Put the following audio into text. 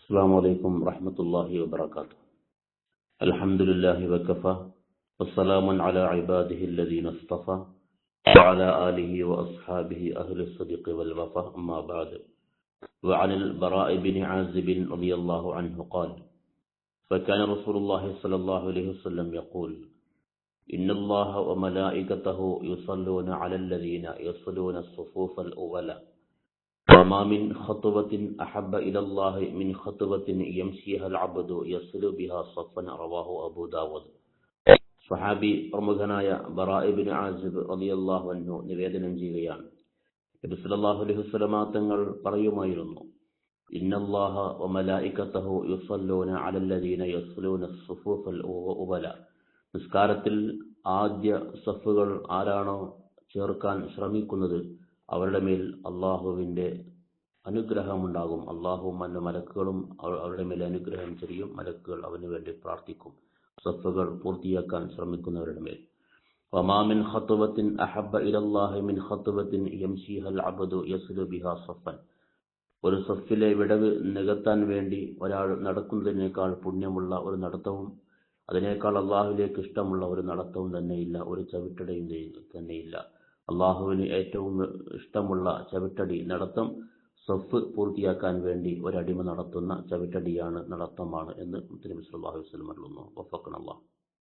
السلام عليكم ورحمة الله وبركاته. الحمد لله وكفى والسلام على عباده الذين اصطفى وعلى آله وأصحابه أهل الصدق والوفاء. أما بعد. وعن البراء بن عازب رضي الله عنه قال: فكان رسول الله صلى الله عليه وسلم يقول: إن الله وملائكته يصلون على الذين يصلون الصفوف الأولى وما من خطوة أحب إلى الله من خطوة يمشيها العبد يصل بها صفا. رواه أبو داود. സ്വഹാബി പ്രമുഖനായ ബറാഇ ഇബ്നു ആസിബ് റളിയല്ലാഹു അൻഹു നിവേദനം ചെയ്യുകയാണ്, നബി സല്ലല്ലാഹു അലൈഹി വസല്ലമ തങ്ങൾ പറയുമായിരുന്നു: ഇന്നല്ലാഹ വമലായികതഹു യുസല്ലൂന അലല്ലദീന യസ്ലൂന അസ്സുഫൂഫൽ ഉവല. നിസ്കാരത്തിൽ ആദ്യ സഫുകൾ ആരാണോ ചേർക്കാൻ ശ്രമിക്കുന്നത് അവരുടെ മേൽ അള്ളാഹുവിൻ്റെ അനുഗ്രഹമുണ്ടാകും. അള്ളാഹുവും അവൻ്റെ മലക്കുകളും അവരുടെ മേൽ അനുഗ്രഹം ചെയ്യും. മലക്കുകൾ അവന് വേണ്ടി പ്രാർത്ഥിക്കും സഫുകൾ പൂർത്തിയാക്കാൻ ശ്രമിക്കുന്നവരുടെ മേൽ. വമാ മിൻ ഖത്വത്തിൻ അഹബ്ബ ഇലല്ലാഹി മിൻ ഖത്വത്തിൻ യംശിഹൽ അബ്ദു യസ്ലു ബിഹാ സഫൻ. ഒരു സഫിലെ വിടവ് നികത്താൻ വേണ്ടി ഒരാൾ നടക്കുന്നതിനേക്കാൾ പുണ്യമുള്ള ഒരു നടത്തവും അതിനേക്കാൾ അള്ളാഹുവിലേക്ക് ഇഷ്ടമുള്ള ഒരു നടത്തവും തന്നെയില്ല, ഒരു ചവിട്ടടിയും തന്നെയില്ല. അള്ളാഹുവിന് ഏറ്റവും ഇഷ്ടമുള്ള ചവിട്ടടി നടത്തം സഫ് പൂർത്തിയാക്കാൻ വേണ്ടി ഒരടിമ നടത്തുന്ന ചവിട്ടടിയാണ്, നടത്തമാണ് എന്ന് നബി സല്ലല്ലാഹു അലൈഹി വസല്ലം പറയുന്നു. വഫഖന അല്ലാഹ്.